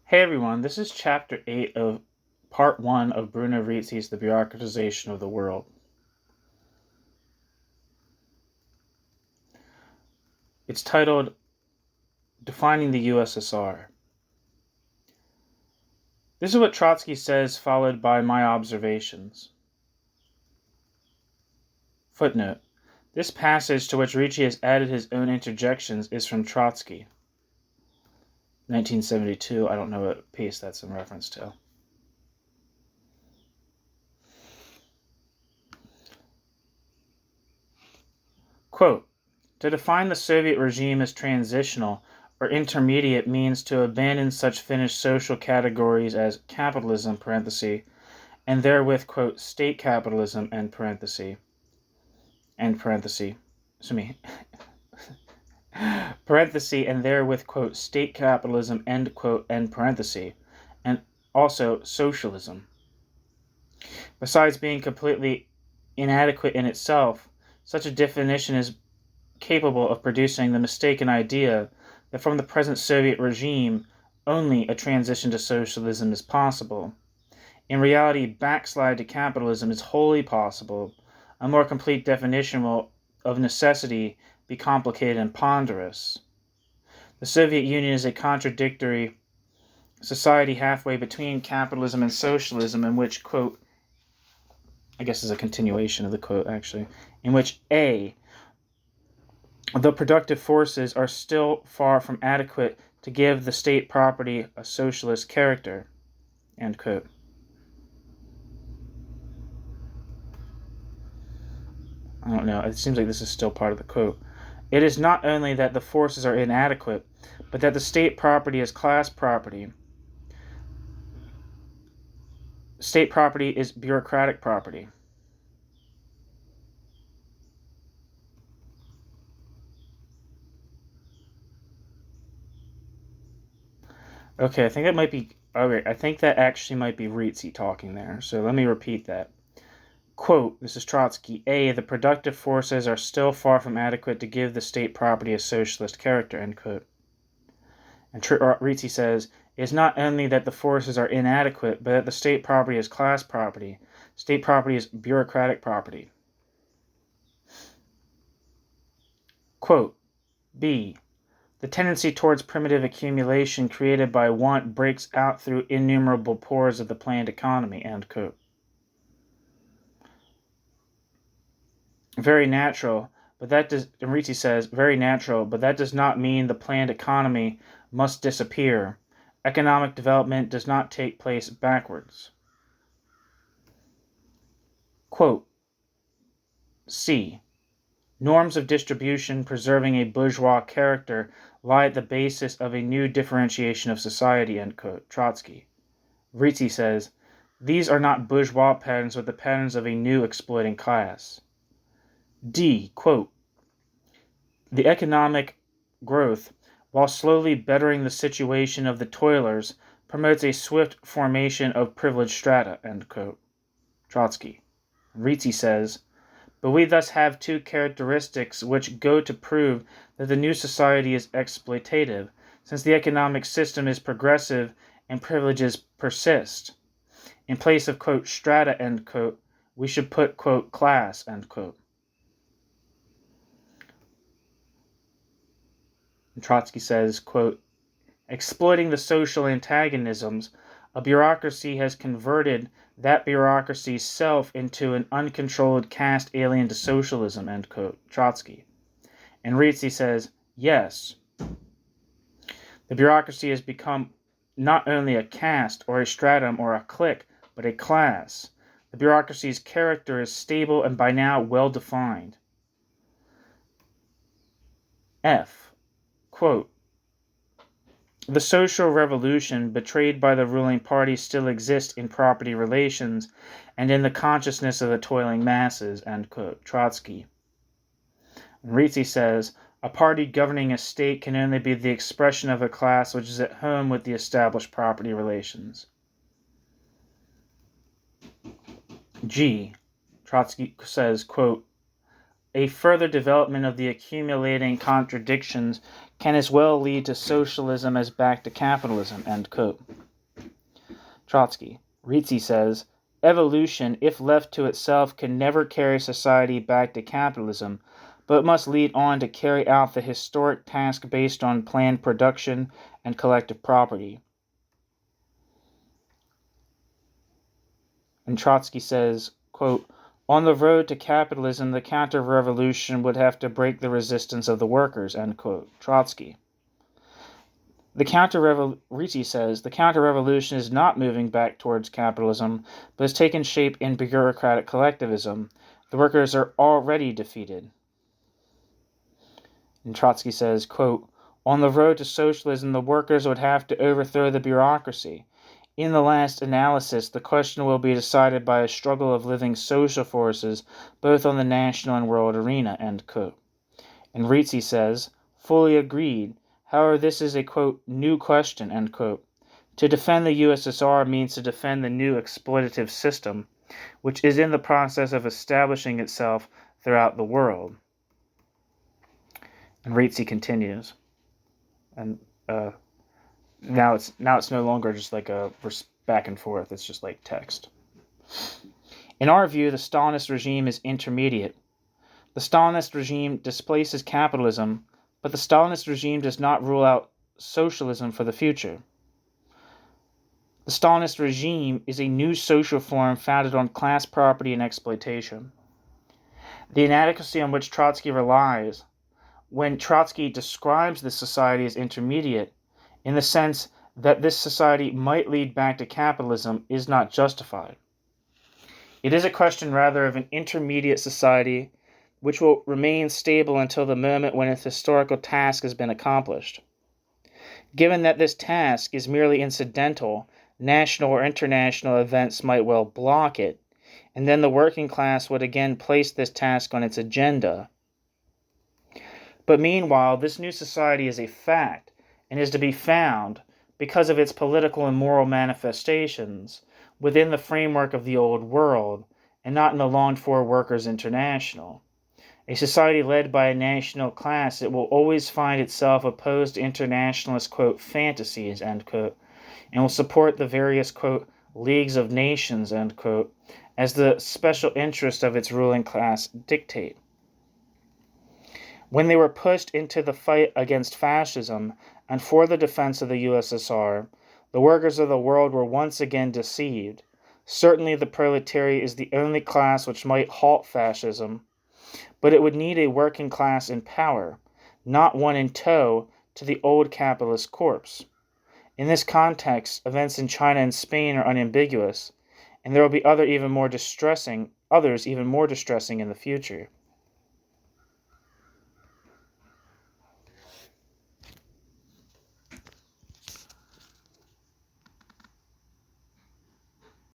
Hey everyone, this is Chapter 8 of Part 1 of Bruno Rizzi's The Bureaucratization of the World. It's titled Defining the USSR. This is what Trotsky says, followed by my observations. Footnote. This passage, to which Rizzi has added his own interjections, is from Trotsky. 1972, I don't know what piece that's in reference to. Quote, to define the Soviet regime as transitional or intermediate means to abandon such finished social categories as capitalism, and therewith, quote, state capitalism, and therewith, quote, state capitalism, end quote, and also socialism. Besides being completely inadequate in itself, such a definition is capable of producing the mistaken idea that from the present Soviet regime only a transition to socialism is possible. In reality, backslide to capitalism is wholly possible. A more complete definition will, of necessity, be complicated and ponderous. The Soviet Union is a contradictory society halfway between capitalism and socialism, in which, quote, I guess is a continuation of the quote, actually, in which A, the productive forces are still far from adequate to give the state property a socialist character, end quote. I don't know, it seems like this is still part of the quote. It is not only that the forces are inadequate, but that the state property is class property. State property is bureaucratic property. Okay, I think that might be... Okay, I think that actually might be Rizzi talking there, so let me repeat that. Quote, this is Trotsky, A, the productive forces are still far from adequate to give the state property a socialist character, end quote. And Rizzi says, it is not only that the forces are inadequate, but that the state property is class property. State property is bureaucratic property. Quote, B, the tendency towards primitive accumulation created by want breaks out through innumerable pores of the planned economy, end quote. Very natural, but that does, and Rizzi says, very natural, but that does not mean the planned economy must disappear. Economic development does not take place backwards. Quote, C, norms of distribution preserving a bourgeois character lie at the basis of a new differentiation of society, end quote. Trotsky. Rizzi says, these are not bourgeois patterns but the patterns of a new exploiting class. D, quote, the economic growth, while slowly bettering the situation of the toilers, promotes a swift formation of privileged strata, end quote. Trotsky. Rizzi says, but we thus have two characteristics which go to prove that the new society is exploitative, since the economic system is progressive and privileges persist. In place of, quote, strata, end quote, we should put, quote, class, end quote. And Trotsky says, quote, exploiting the social antagonisms, a bureaucracy has converted that bureaucracy's self into an uncontrolled caste alien to socialism, end quote. Trotsky. And Rizzi says, yes, the bureaucracy has become not only a caste or a stratum or a clique, but a class. The bureaucracy's character is stable and by now well defined. F, quote, the social revolution betrayed by the ruling party still exists in property relations and in the consciousness of the toiling masses, end quote. Trotsky. And Rizzi says, a party governing a state can only be the expression of a class which is at home with the established property relations. G. Trotsky says, quote, a further development of the accumulating contradictions can as well lead to socialism as back to capitalism, end quote. Trotsky. Rizzi says, evolution, if left to itself, can never carry society back to capitalism, but must lead on to carry out the historic task based on planned production and collective property. And Trotsky says, quote, on the road to capitalism, the counter-revolution would have to break the resistance of the workers, end quote. Trotsky. Rizzi says, the counter-revolution is not moving back towards capitalism, but has taken shape in bureaucratic collectivism. The workers are already defeated. And Trotsky says, quote, on the road to socialism, the workers would have to overthrow the bureaucracy. In the last analysis, the question will be decided by a struggle of living social forces, both on the national and world arena, end quote. And Rizzi says, fully agreed. However, this is a, quote, new question, end quote. To defend the USSR means to defend the new exploitative system, which is in the process of establishing itself throughout the world. And Rizzi continues. And now it's no longer just like a back and forth. It's just like text. In our view, the Stalinist regime is intermediate. The Stalinist regime displaces capitalism, but the Stalinist regime does not rule out socialism for the future. The Stalinist regime is a new social form founded on class property and exploitation. The inadequacy on which Trotsky relies, when Trotsky describes this society as intermediate, in the sense that this society might lead back to capitalism, is not justified. It is a question rather of an intermediate society which will remain stable until the moment when its historical task has been accomplished. Given that this task is merely incidental, national or international events might well block it, and then the working class would again place this task on its agenda. But meanwhile, this new society is a fact, and is to be found, because of its political and moral manifestations, within the framework of the old world, and not in the longed-for workers' international. A society led by a national class, it will always find itself opposed to internationalist, quote, fantasies, end quote, and will support the various, quote, leagues of nations, end quote, as the special interests of its ruling class dictate. When they were pushed into the fight against fascism and for the defense of the USSR, the workers of the world were once again deceived. Certainly the proletariat is the only class which might halt fascism, but it would need a working class in power, not one in tow to the old capitalist corpse. In this context, events in China and Spain are unambiguous, and there will be others even more distressing in the future.